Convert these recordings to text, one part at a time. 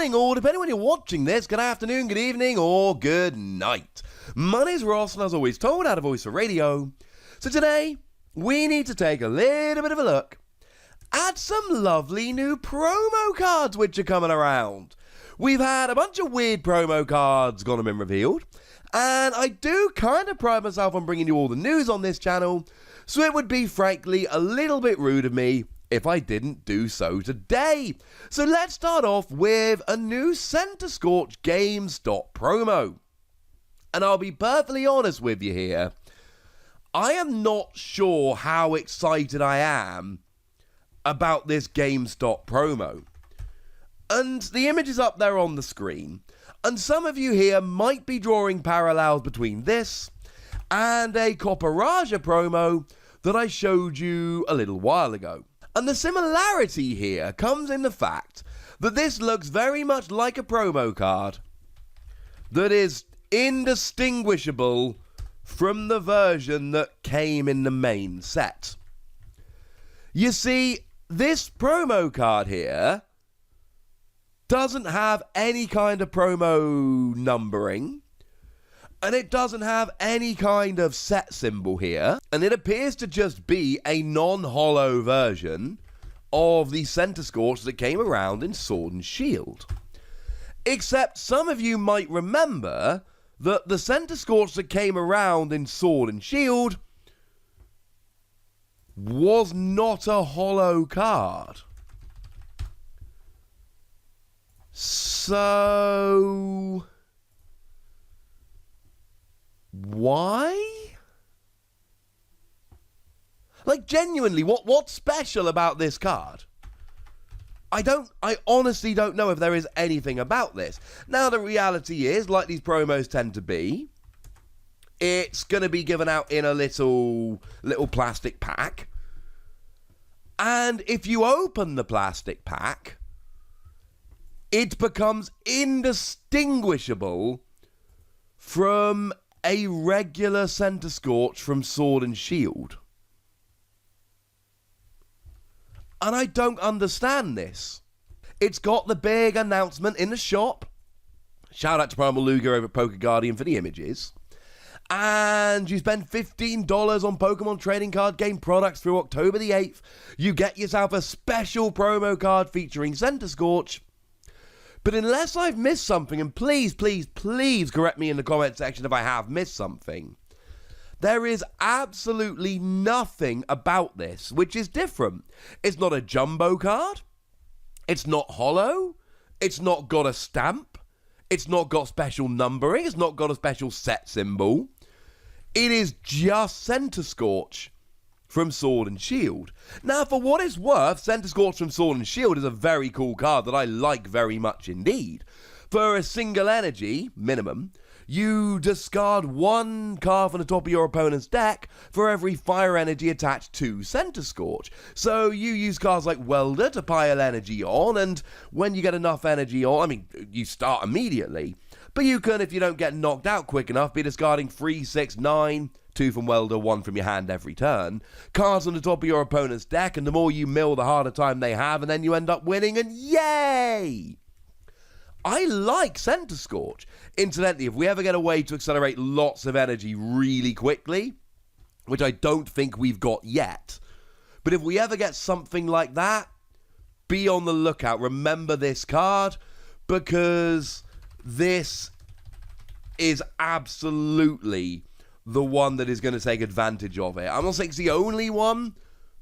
morning, or depending when you're watching this, good afternoon, good evening, or good night. My name's Ross, and as always told, out of voice for radio. So today, we need to take a little bit of a look at some lovely new promo cards which are coming around. We've had a bunch of weird promo cards gone and been revealed, and I do kind of pride myself on bringing you all the news on this channel, so it would be frankly a little bit rude of me if I didn't do so today. So let's start off with a new Centiskorch GameStop promo. And I'll be perfectly honest with you here, I am not sure how excited I am about this GameStop promo. And the image is up there on the screen, and some of you here might be drawing parallels between this and a Copperaja promo that I showed you a little while ago. And the similarity here comes in the fact that this looks very much like a promo card that is indistinguishable from the version that came in the main set. You see, this promo card here doesn't have any kind of promo numbering, and it doesn't have any kind of set symbol here, and it appears to just be a non-holo version of the Centiskorch that came around in Sword and Shield. Except some of you might remember that the Centiskorch that came around in Sword and Shield was not a holo card. So why? Like, genuinely, what's special about this card? I honestly don't know if there is anything about this. Now, the reality is, like these promos tend to be, it's going to be given out in a little plastic pack. And if you open the plastic pack, it becomes indistinguishable from a regular Centiskorch from Sword and Shield. And I don't understand this. It's got the big announcement in the shop. Shout out to Primal Luger over at Poker Guardian for the images. And you spend $15 on Pokemon trading card game products through October the 8th. You get yourself a special promo card featuring Centiskorch. But unless I've missed something, and please, please, please correct me in the comment section if I have missed something, there is absolutely nothing about this which is different. It's not a jumbo card. It's not holo. It's not got a stamp. It's not got special numbering. It's not got a special set symbol. It is just Centiskorch from Sword and Shield. Now, for what it's worth, Centiskorch from Sword and Shield is a very cool card that I like very much indeed. For a single energy, minimum, you discard one card from the top of your opponent's deck for every fire energy attached to Centiskorch. So you use cards like Welder to pile energy on, and when you get enough energy on, I mean, you start immediately. But you can, if you don't get knocked out quick enough, be discarding 3, 6, 9, 2 from Welder, 1 from your hand every turn, cards on the top of your opponent's deck, and the more you mill, the harder time they have, and then you end up winning, and yay! I like Centiskorch. Incidentally, if we ever get a way to accelerate lots of energy really quickly, which I don't think we've got yet, but if we ever get something like that, be on the lookout. Remember this card, because this is absolutely the one that is going to take advantage of it. I'm not saying it's the only one,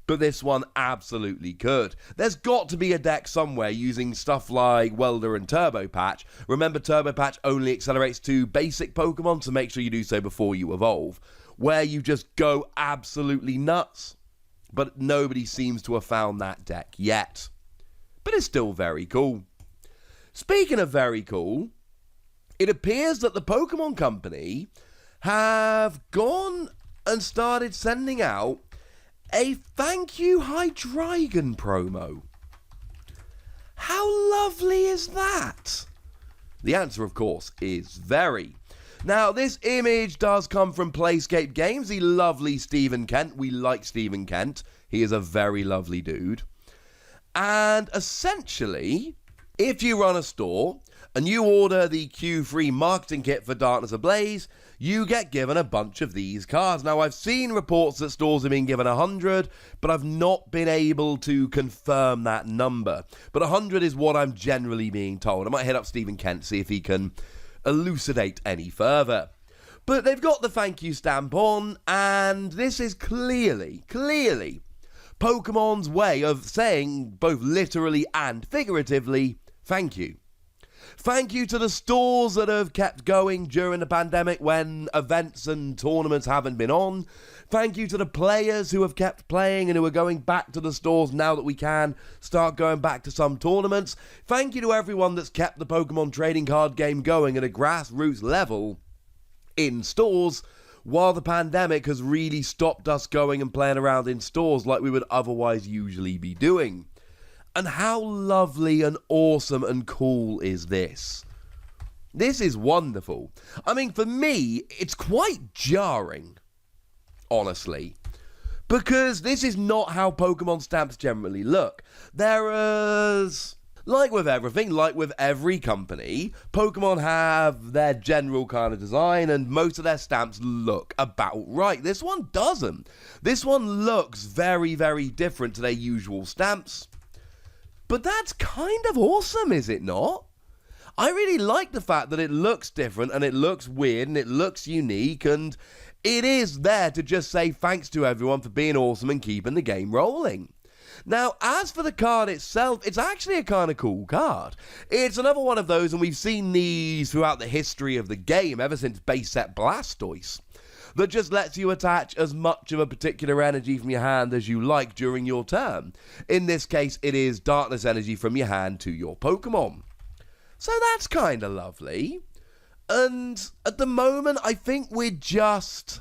but this one absolutely could. There's got to be a deck somewhere using stuff like Welder and Turbo Patch. Remember, Turbo Patch only accelerates to basic Pokemon, so make sure you do so before you evolve, where you just go absolutely nuts. But nobody seems to have found that deck yet. But it's still very cool. Speaking of very cool, it appears that the Pokemon Company have gone and started sending out a thank you Hydreigon promo. How lovely is that? The answer, of course, is very. Now, this image does come from Playscape Games, the lovely Stephen Kent. We like Stephen Kent. He is a very lovely dude. And essentially, If you run a store and you order the Q3 marketing kit for Darkness Ablaze, you get given a bunch of these cards. Now, I've seen reports that stores have been given 100, but I've not been able to confirm that number. But 100 is what I'm generally being told. I might hit up Stephen Kent, see if he can elucidate any further. But they've got the thank you stamp on, and this is clearly Pokemon's way of saying, both literally and figuratively, thank you. Thank you to the stores that have kept going during the pandemic when events and tournaments haven't been on. Thank you to the players who have kept playing and who are going back to the stores now that we can start going back to some tournaments. Thank you to everyone that's kept the Pokemon trading card game going at a grassroots level in stores while the pandemic has really stopped us going and playing around in stores like we would otherwise usually be doing. And how lovely and awesome and cool is this? This is wonderful. I mean, for me, it's quite jarring, honestly, because this is not how Pokemon stamps generally look. Like with everything, like with every company, Pokemon have their general kind of design, and most of their stamps look about right. This one doesn't. This one looks very, very different to their usual stamps. But that's kind of awesome, is it not? I really like the fact that it looks different and it looks weird and it looks unique, and it is there to just say thanks to everyone for being awesome and keeping the game rolling. Now, as for the card itself, it's actually a kind of cool card. It's another one of those, and we've seen these throughout the history of the game, ever since base set Blastoise, that just lets you attach as much of a particular energy from your hand as you like during your turn. In this case, it is darkness energy from your hand to your Pokemon. So that's kind of lovely. And at the moment, I think we're just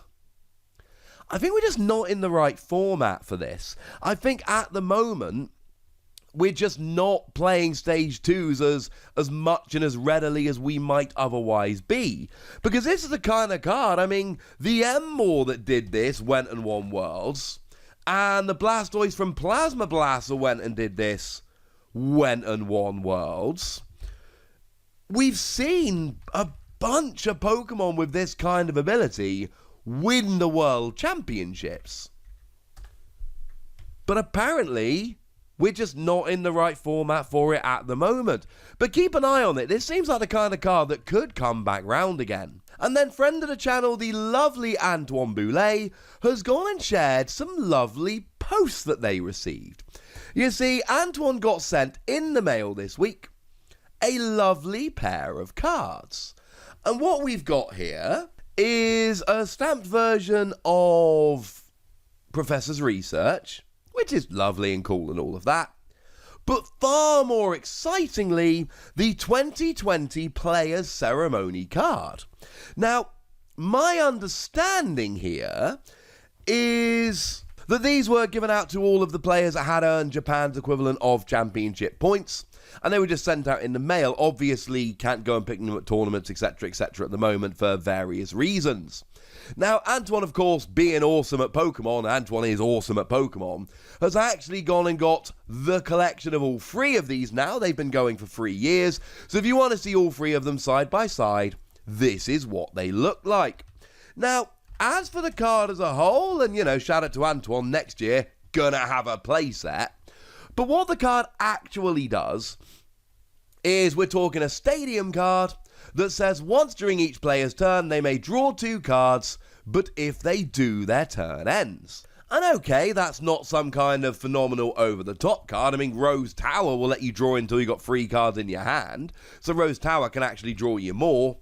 not in the right format for this. I think at the moment, we're just not playing Stage 2s as much and as readily as we might otherwise be. Because this is the kind of card, I mean, the M-Maw that did this went and won Worlds, and the Blastoise from Plasma Blaster went and did this, went and won Worlds. We've seen a bunch of Pokemon with this kind of ability win the World Championships. But apparently, we're just not in the right format for it at the moment. But keep an eye on it. This seems like the kind of card that could come back round again. And then friend of the channel, the lovely Antoine Boulet, has gone and shared some lovely posts that they received. You see, Antoine got sent in the mail this week a lovely pair of cards. And what we've got here is a stamped version of Professor's Research, which is lovely and cool and all of that. But far more excitingly, the 2020 Players' Ceremony card. Now, my understanding here is that these were given out to all of the players that had earned Japan's equivalent of championship points, and they were just sent out in the mail. Obviously, can't go and pick them at tournaments, etc., etc. at the moment for various reasons. Now, Antoine, of course, being awesome at Pokemon, Antoine is awesome at Pokemon, has actually gone and got the collection of all three of these now. They've been going for 3 years, so if you want to see all three of them side by side, this is what they look like. Now, as for the card as a whole, and, you know, shout out to Antoine, next year, gonna have a playset. But what the card actually does is we're talking a stadium card that says once during each player's turn they may draw 2 cards, but if they do, their turn ends. And okay, that's not some kind of phenomenal over-the-top card. I mean, Rose Tower will let you draw until you got 3 cards in your hand, so Rose Tower can actually draw you more.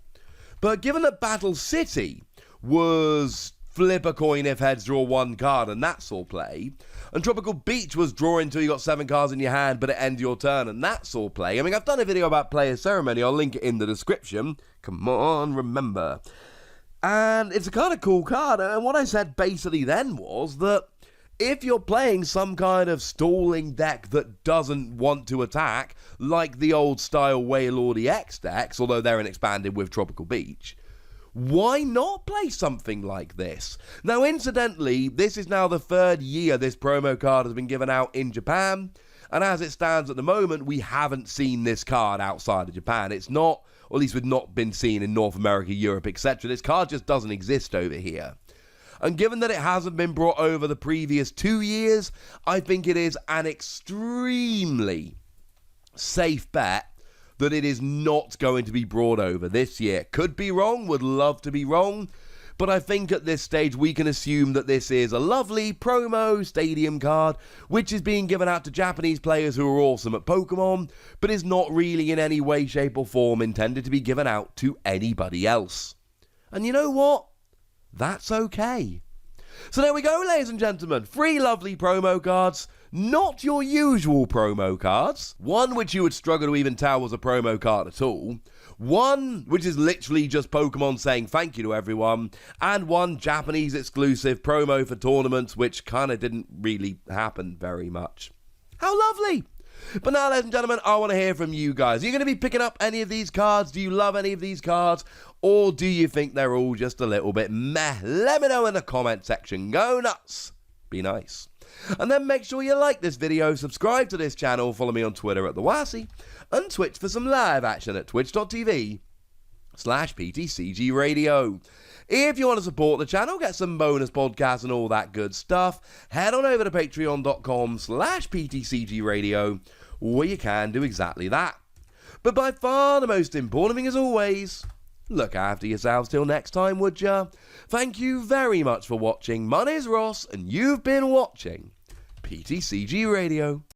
But given that Battle City was flip a coin if heads, draw 1 card, and that saw play, and Tropical Beach was draw until you got 7 cards in your hand, but it ends your turn, and that saw play. I mean, I've done a video about Player Ceremony, I'll link it in the description. Come on, remember. And it's a kind of cool card, and what I said basically then was that if you're playing some kind of stalling deck that doesn't want to attack, like the old style Wailord EX decks, although they're expanded with Tropical Beach, why not play something like this? Now, incidentally, this is now the 3rd year this promo card has been given out in Japan, And as it stands at the moment, we haven't seen this card outside of Japan. It's not, or at least we've not been seen in North America, Europe, etc. This card just doesn't exist over here. And given that it hasn't been brought over the previous 2 years, I think it is an extremely safe bet that it is not going to be brought over this year. Could be wrong, would love to be wrong, but I think at this stage we can assume that this is a lovely promo stadium card which is being given out to Japanese players who are awesome at Pokemon, but is not really in any way, shape or form intended to be given out to anybody else. And you know what? That's okay. So there we go, ladies and gentlemen. 3 lovely promo cards. Not your usual promo cards. One which you would struggle to even tell was a promo card at all. One which is literally just Pokemon saying thank you to everyone. And one Japanese exclusive promo for tournaments which kind of didn't really happen very much. How lovely! But now, ladies and gentlemen, I want to hear from you guys. Are you going to be picking up any of these cards? Do you love any of these cards? Or do you think they're all just a little bit meh? Let me know in the comment section. Go nuts. Be nice. And then make sure you like this video, subscribe to this channel, follow me on Twitter at TheWassy, and Twitch for some live action at twitch.tv/PTCGRadio. If you want to support the channel, get some bonus podcasts and all that good stuff, head on over to patreon.com/PTCGRadio, where you can do exactly that. But by far the most important thing as always, look after yourselves till next time, would ya? Thank you very much for watching. My name's Ross, and you've been watching PTCG Radio.